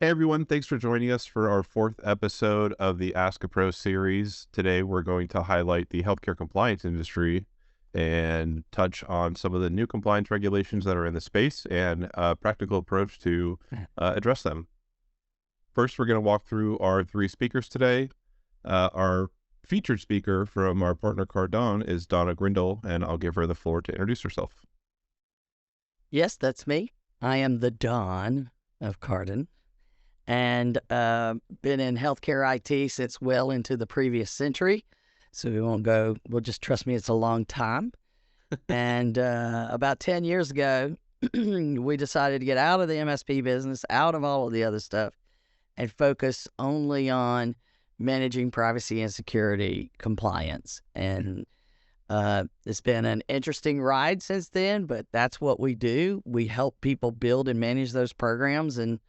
Hey everyone, thanks for joining us for our fourth episode of the Ask a Pro series. Today we're going to highlight the healthcare compliance industry and touch on some of the new compliance regulations that are in the space and a practical approach to address them. First, we're going to walk through our three speakers today. Our featured speaker from our partner Kardon is Donna Grindle, and I'll give her the floor to introduce herself. Yes, that's me. I am the Don of Kardon, and been in healthcare IT since well into the previous century. So we'll just trust me, it's a long time. And about 10 years ago, we decided to get out of the MSP business, out of all of the other stuff, and focus only on managing privacy and security compliance. And it's been an interesting ride since then, but that's what we do. We help people build and manage those programs, and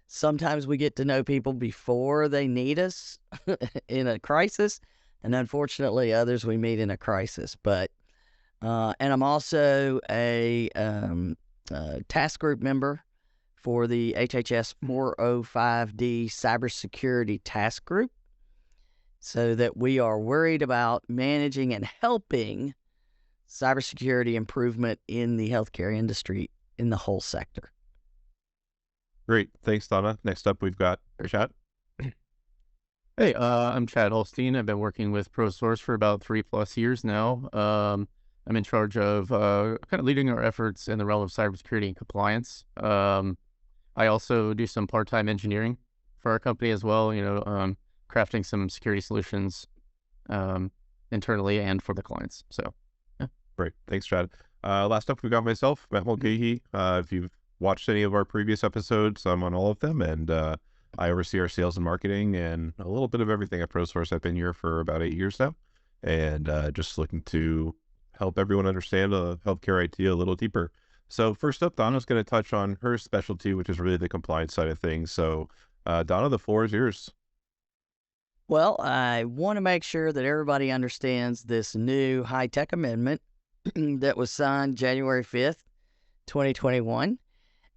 sometimes we get to know people before they need us in a crisis, and unfortunately, others we meet in a crisis. But and I'm also a task group member for the HHS 405D Cybersecurity Task Group, so that we are worried about managing and helping cybersecurity improvement in the healthcare industry in the whole sector. Great. Thanks, Donna. Next up, we've got Chad. Hey, I'm Chad Holstein. I've been working with ProSource for about 3+ years now. I'm in charge of kind of leading our efforts in the realm of cybersecurity and compliance. I also do some part-time engineering for our company as well, crafting some security solutions internally and for the clients. So, yeah. Great. Thanks, Chad. Last up, we got myself, Matt Mulcahy. If you've watched any of our previous episodes, I'm on all of them, and I oversee our sales and marketing and a little bit of everything at ProSource. I've been here for about 8 years now, and just looking to help everyone understand healthcare IT a little deeper. So first up, Donna's going to touch on her specialty, which is really the compliance side of things. So Donna, the floor is yours. Well, I want to make sure that everybody understands this new HITECH amendment that was signed January 5th, 2021.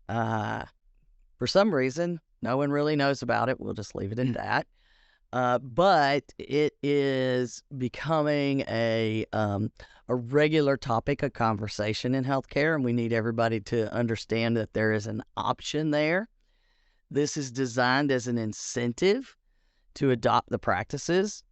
For some reason, no one really knows about it. We'll just leave it at that. But it is becoming a regular topic of conversation in healthcare, and we need everybody to understand that there is an option there. This is designed as an incentive to adopt the practices,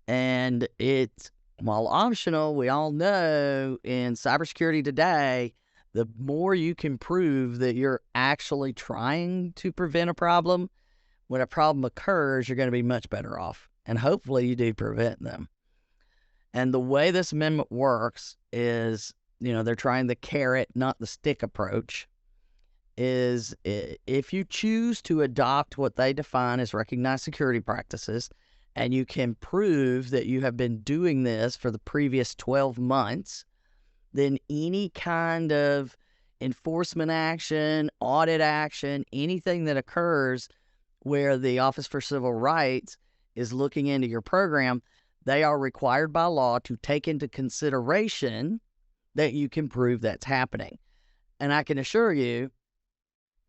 and it's, while optional, we all know in cybersecurity today, the more you can prove that you're actually trying to prevent a problem, when a problem occurs, you're going to be much better off. And hopefully you do prevent them. And the way this amendment works is, they're trying the carrot, not the stick approach, is if you choose to adopt what they define as recognized security practices, and you can prove that you have been doing this for the previous 12 months, then any kind of enforcement action, audit action, anything that occurs where the Office for Civil Rights is looking into your program, they are required by law to take into consideration that you can prove that's happening. And I can assure you,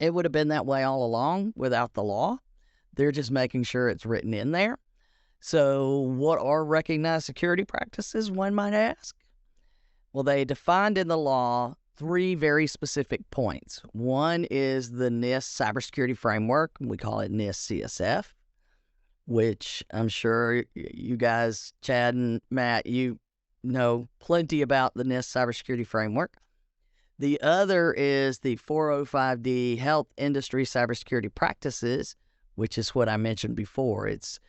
it would have been that way all along without the law. They're just making sure it's written in there. So what are recognized security practices, one might ask? Well, they defined in the law 3 very specific points. One is the NIST Cybersecurity Framework. We call it NIST CSF, which I'm sure you guys, Chad and Matt, you know plenty about the NIST Cybersecurity Framework. The other is the 405D Health Industry Cybersecurity Practices, which is what I mentioned before. It's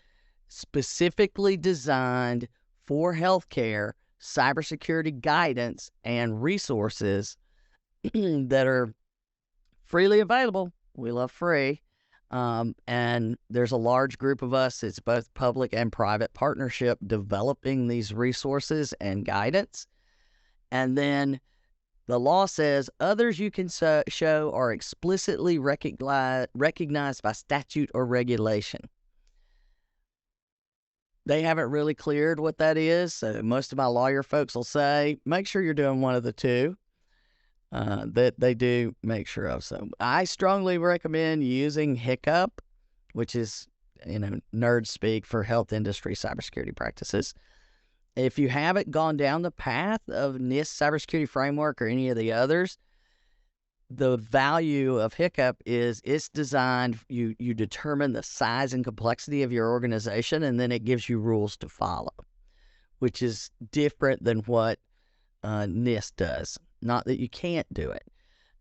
specifically designed for healthcare cybersecurity guidance and resources that are freely available. We love free. And there's a large group of us. It's both public and private partnership developing these resources and guidance. And then the law says others you can show are explicitly recognized by statute or regulation. They haven't really cleared what that is, so most of my lawyer folks will say, make sure you're doing one of the two. that they do make sure of. So I strongly recommend using HICP, which is, nerd speak for health industry cybersecurity practices. If you haven't gone down the path of NIST cybersecurity framework or any of the others, the value of HICP is it's designed, you determine the size and complexity of your organization, and then it gives you rules to follow, which is different than what NIST does. Not that you can't do it.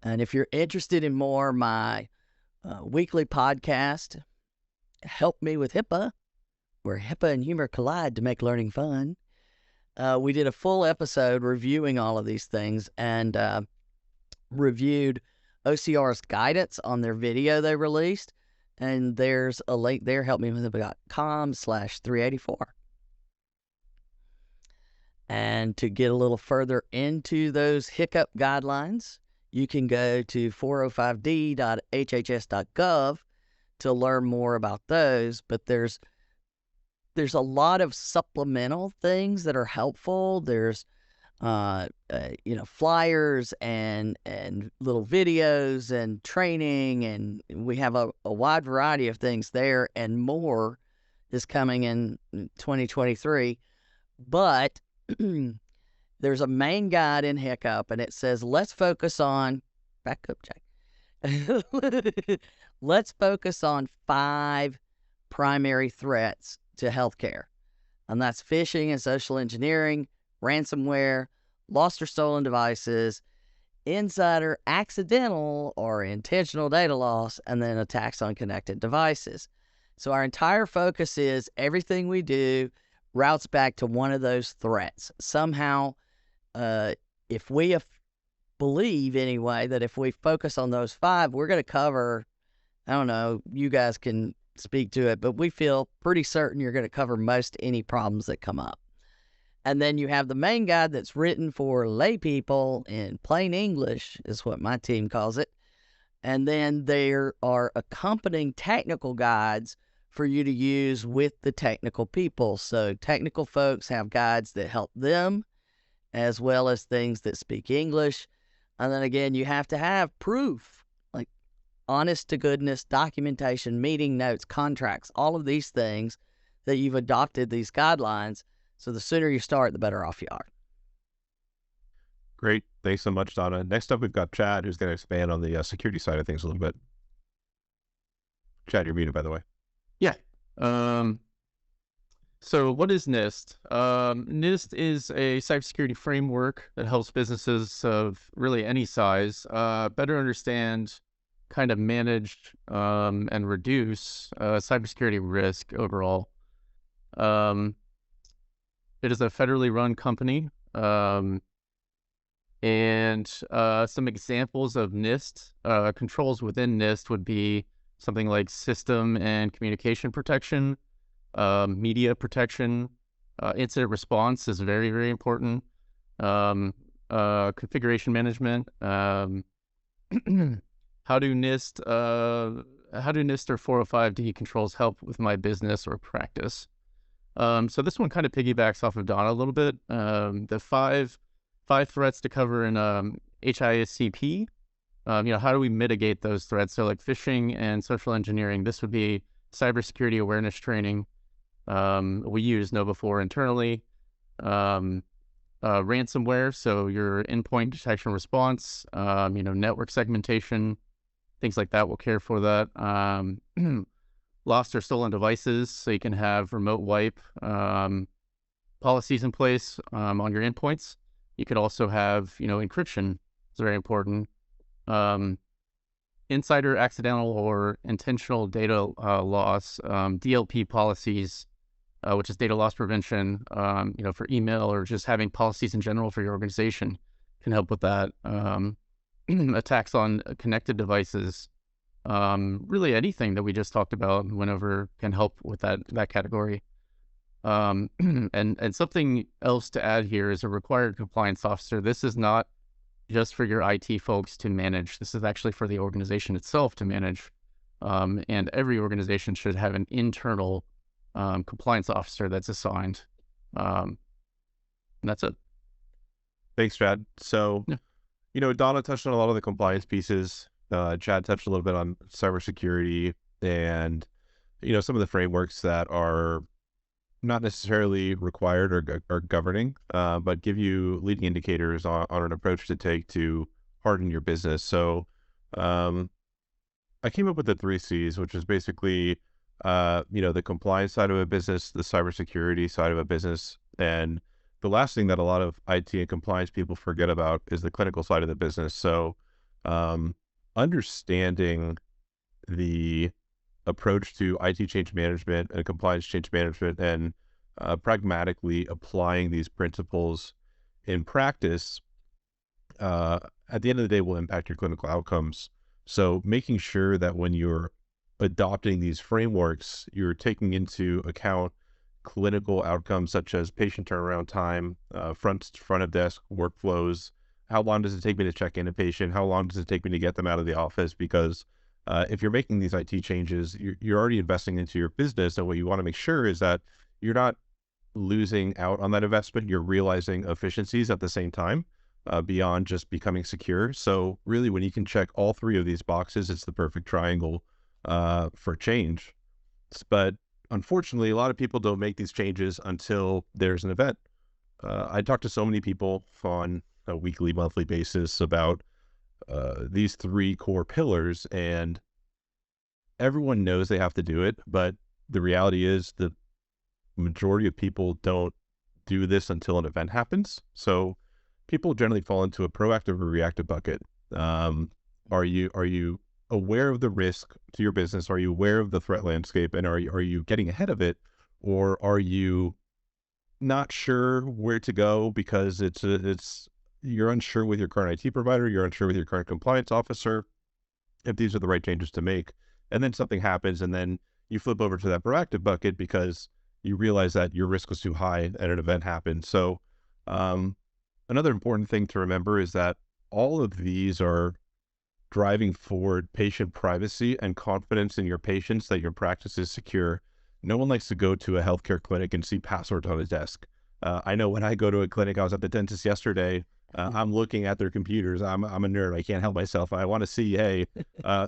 And if you're interested in more, my weekly podcast, Help Me with HIPAA, where HIPAA and humor collide to make learning fun. We did a full episode reviewing all of these things and reviewed OCR's guidance on their video they released. And there's a link there, helpmewithhipaa.com/384. And to get a little further into those HICP guidelines, you can go to 405d.hhs.gov to learn more about those. But there's a lot of supplemental things that are helpful. There's flyers and little videos and training, and we have a wide variety of things there, and more is coming in 2023. But there's a main guide in HICP, and it says, let's focus on, back up, Jack. Let's focus on 5 primary threats to healthcare. And that's phishing and social engineering, ransomware, lost or stolen devices, insider, accidental, or intentional data loss, and then attacks on connected devices. So our entire focus is everything we do routes back to one of those threats. Somehow, if we believe anyway that if we focus on those 5, we're going to cover, I don't know, you guys can speak to it, but we feel pretty certain you're going to cover most any problems that come up. And then you have the main guide that's written for lay people in plain English, is what my team calls it. And then there are accompanying technical guides for you to use with the technical people. So technical folks have guides that help them, as well as things that speak English. And then again, you have to have proof, like honest to goodness documentation, meeting notes, contracts, all of these things that you've adopted these guidelines. So the sooner you start, the better off you are. Great. Thanks so much, Donna. Next up, we've got Chad, who's going to expand on the security side of things a little bit. Chad, you're muted, by the way. Yeah. So what is NIST? NIST is a cybersecurity framework that helps businesses of really any size better understand, kind of manage, and reduce cybersecurity risk overall. It is a federally run company. And some examples of NIST controls within NIST would be something like system and communication protection, media protection, incident response is very, very important, configuration management. How do NIST or 405D controls help with my business or practice? So this one kind of piggybacks off of Donna a little bit. The five threats to cover in HICP. How do we mitigate those threats? So like phishing and social engineering, this would be cybersecurity awareness training. We use KnowBe4 internally. Ransomware, so your endpoint detection response, network segmentation, things like that. We'll care for that. Lost or stolen devices, so you can have remote wipe policies in place on your endpoints. You could also have, encryption. It's very important. Insider, accidental, or intentional data loss, DLP policies, which is data loss prevention, for email or just having policies in general for your organization can help with that. Attacks on connected devices, really anything that we just talked about went over can help with that category. And something else to add here is a required compliance officer. This is not just for your IT folks to manage. This is actually for the organization itself to manage. And every organization should have an internal compliance officer that's assigned. And that's it. Thanks, Chad. So, Yeah. Donna touched on a lot of the compliance pieces. Chad touched a little bit on cybersecurity and, some of the frameworks that are not necessarily required or governing, but give you leading indicators on an approach to take to harden your business. So I came up with the 3 C's, which is basically, the compliance side of a business, the cybersecurity side of a business, and the last thing that a lot of IT and compliance people forget about is the clinical side of the business. So understanding the approach to IT change management and compliance change management and pragmatically applying these principles in practice, at the end of the day, will impact your clinical outcomes. So making sure that when you're adopting these frameworks, you're taking into account clinical outcomes such as patient turnaround time, front of desk workflows. How long does it take me to check in a patient? How long does it take me to get them out of the office? Because if you're making these IT changes, you're already investing into your business. And what you want to make sure is that you're not losing out on that investment. You're realizing efficiencies at the same time, beyond just becoming secure. So really, when you can check all 3 of these boxes, it's the perfect triangle for change. But unfortunately, a lot of people don't make these changes until there's an event. I talk to so many people on a weekly, monthly basis about these 3 core pillars, and everyone knows they have to do it. But the reality is the majority of people don't do this until an event happens. So people generally fall into a proactive or reactive bucket. Are you aware of the risk to your business? Are you aware of the threat landscape, and are you getting ahead of it, or are you not sure where to go because you're unsure with your current IT provider, you're unsure with your current compliance officer if these are the right changes to make, and then something happens, and then you flip over to that proactive bucket because you realize that your risk was too high and an event happened. So another important thing to remember is that all of these are driving forward patient privacy and confidence in your patients that your practice is secure. No one likes to go to a healthcare clinic and see passwords on a desk. I know when I go to a clinic, I was at the dentist yesterday, I'm looking at their computers. I'm a nerd. I can't help myself. I want to see, hey,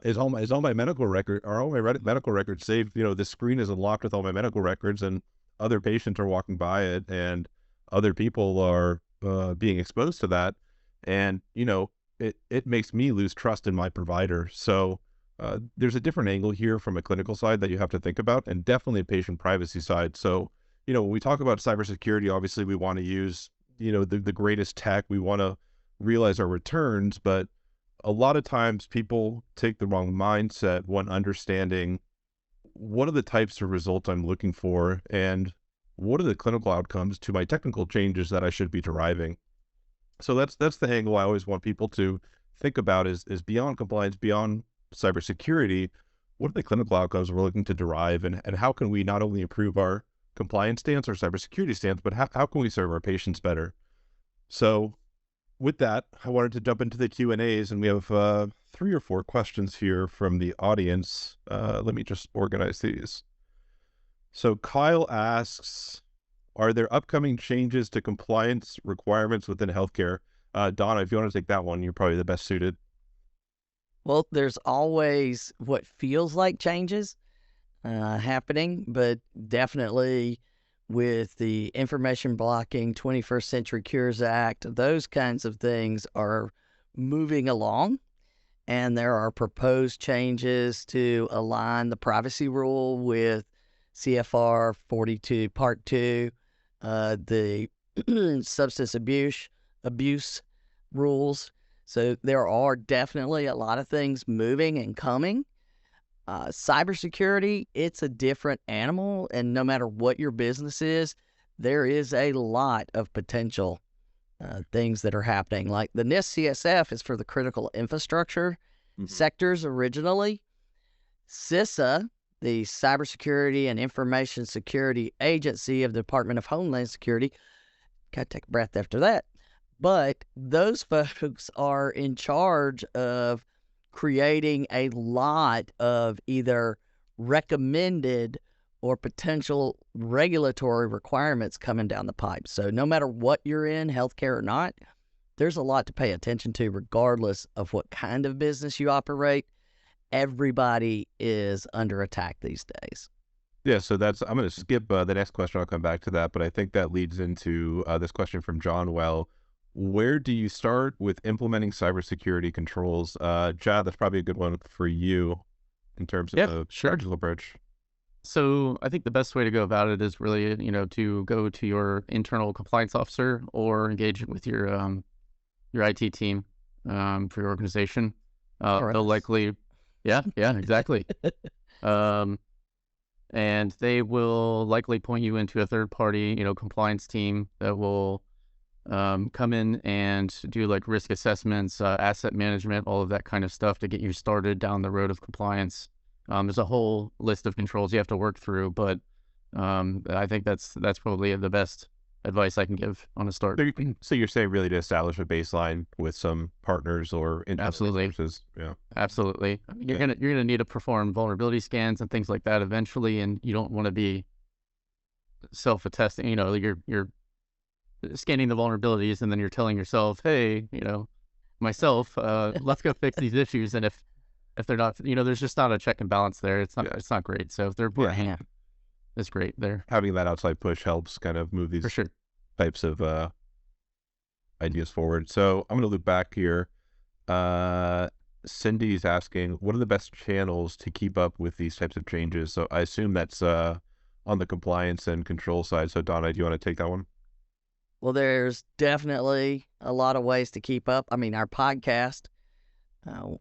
is all my medical record, are all my medical records saved? The screen is unlocked with all my medical records, and other patients are walking by it, and other people are being exposed to that. And, it makes me lose trust in my provider. So there's a different angle here from a clinical side that you have to think about, and definitely a patient privacy side. So, when we talk about cybersecurity, obviously we want to use, the greatest tech. We want to realize our returns, but a lot of times people take the wrong mindset when understanding what are the types of results I'm looking for, and what are the clinical outcomes to my technical changes that I should be deriving. So that's the angle I always want people to think about is beyond compliance, beyond cybersecurity, what are the clinical outcomes we're looking to derive, and how can we not only improve our compliance stance or cybersecurity stance, but how can we serve our patients better? So with that, I wanted to jump into the Q&As, and we have 3 or 4 questions here from the audience. Let me just organize these. So Kyle asks, are there upcoming changes to compliance requirements within healthcare? Donna, if you want to take that one, you're probably the best suited. Well, there's always what feels like changes happening, but definitely with the Information Blocking 21st Century Cures Act, those kinds of things are moving along, and there are proposed changes to align the privacy rule with CFR 42 Part 2, the substance abuse rules. So there are definitely a lot of things moving and coming. Cybersecurity, it's a different animal, and no matter what your business is, there is a lot of potential things that are happening. Like the NIST CSF is for the critical infrastructure sectors originally. CISA, the Cybersecurity and Information Security Agency of the Department of Homeland Security, got to take a breath after that. But those folks are in charge of creating a lot of either recommended or potential regulatory requirements coming down the pipe. So no matter what you're in, healthcare or not, there's a lot to pay attention to regardless of what kind of business you operate. Everybody is under attack these days. Yeah, so I'm going to skip the next question. I'll come back to that, but I think that leads into this question from John Well. Where do you start with implementing cybersecurity controls? Chad, that's probably a good one for you in terms of a strategical approach. So I think the best way to go about it is really, to go to your internal compliance officer or engage with your IT team for your organization. They'll likely, yeah, exactly. And they will likely point you into a third-party, compliance team that will come in and do like risk assessments, asset management, all of that kind of stuff to get you started down the road of compliance. There's a whole list of controls you have to work through, but I think that's probably the best advice I can give on a start. So you're saying really to establish a baseline with some partners or absolutely, yeah, absolutely. I mean, you're gonna need to perform vulnerability scans and things like that eventually, and you don't want to be self-attesting. You're scanning the vulnerabilities, and then you're telling yourself, "Hey, myself, let's go fix these issues." And if they're not, there's just not a check and balance there. It's not great. So if they're it's great. They're having that outside push helps kind of move these for sure types of ideas forward. So I'm going to loop back here. Cindy's asking, what are the best channels to keep up with these types of changes? So I assume that's on the compliance and control side. So Donna, do you want to take that one? Well, there's definitely a lot of ways to keep up. I mean, our podcast,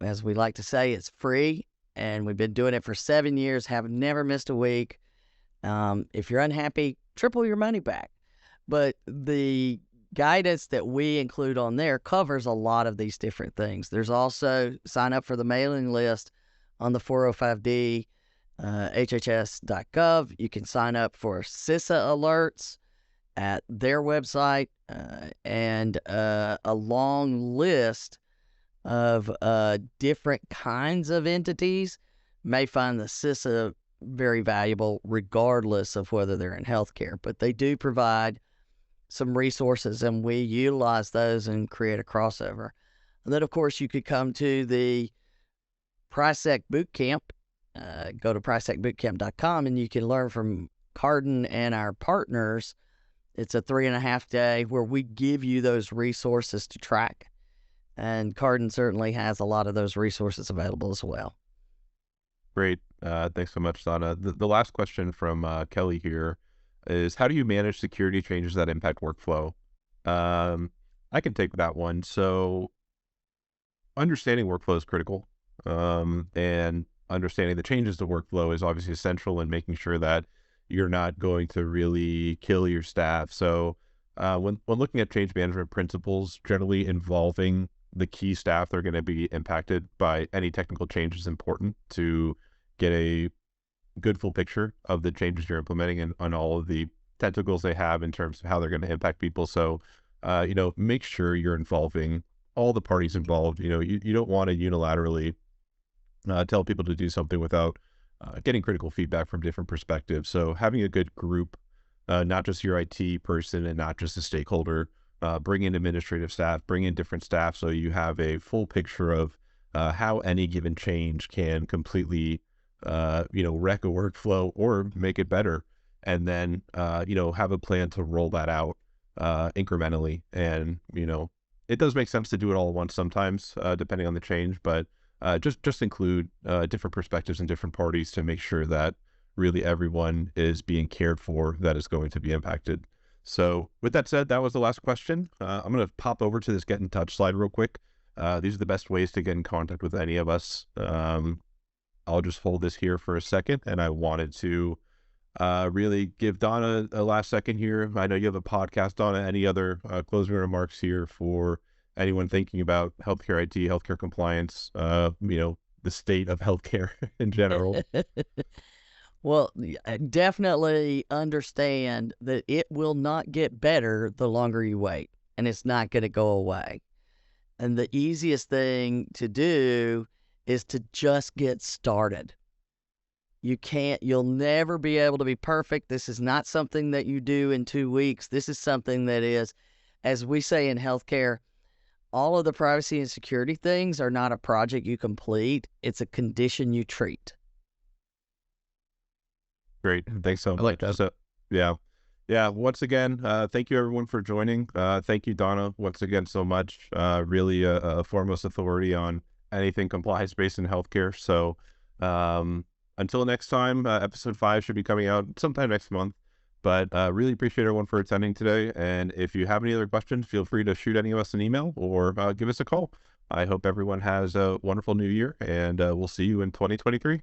as we like to say, it's free, and we've been doing it for 7 years, have never missed a week. If you're unhappy, triple your money back. But the guidance that we include on there covers a lot of these different things. There's also sign up for the mailing list on the 405D, HHS.gov. You can sign up for CISA alerts at their website, and a long list of different kinds of entities may find the CISA very valuable regardless of whether they're in healthcare. But they do provide some resources, and we utilize those and create a crossover. And then, of course, you could come to the PriceSec Bootcamp. Go to PriceSecBootcamp.com, and you can learn from Kardon and our partners. It's a 3.5 day where we give you those resources to track. And Kardon certainly has a lot of those resources available as well. Great. Thanks so much, Donna. The last question from Kelly here is, how do you manage security changes that impact workflow? I can take that one. So understanding workflow is critical, and understanding the changes to workflow is obviously essential in making sure that you're not going to really kill your staff. So when looking at change management principles, generally involving the key staff that are going to be impacted by any technical change is important to get a good full picture of the changes you're implementing and on all of the tentacles they have in terms of how they're going to impact people. So, make sure you're involving all the parties involved. You don't want to unilaterally tell people to do something without getting critical feedback from different perspectives. So having a good group, not just your IT person and not just a stakeholder, bring in administrative staff, bring in different staff so you have a full picture of how any given change can completely wreck a workflow or make it better. And then, have a plan to roll that out incrementally. And, it does make sense to do it all at once sometimes, depending on the change, but just include different perspectives and different parties to make sure that really everyone is being cared for that is going to be impacted. So with that said, that was the last question. I'm going to pop over to this get in touch slide real quick. These are the best ways to get in contact with any of us. I'll just hold this here for a second, and I wanted to really give Donna a last second here. I know you have a podcast, Donna. Any other closing remarks here for anyone thinking about healthcare IT, healthcare compliance, the state of healthcare in general? Well, definitely understand that it will not get better the longer you wait, and it's not going to go away. And the easiest thing to do is to just get started. You'll never be able to be perfect. This is not something that you do in 2 weeks. This is something that is, as we say in healthcare, all of the privacy and security things are not a project you complete. It's a condition you treat. Great. Thanks so much. I like that. So, yeah. Yeah. Once again, thank you everyone for joining. Thank you, Donna, once again so much. Really a foremost authority on anything compliance-based in healthcare. So until next time, episode 5 should be coming out sometime next month. But really appreciate everyone for attending today. And if you have any other questions, feel free to shoot any of us an email or give us a call. I hope everyone has a wonderful new year, and we'll see you in 2023.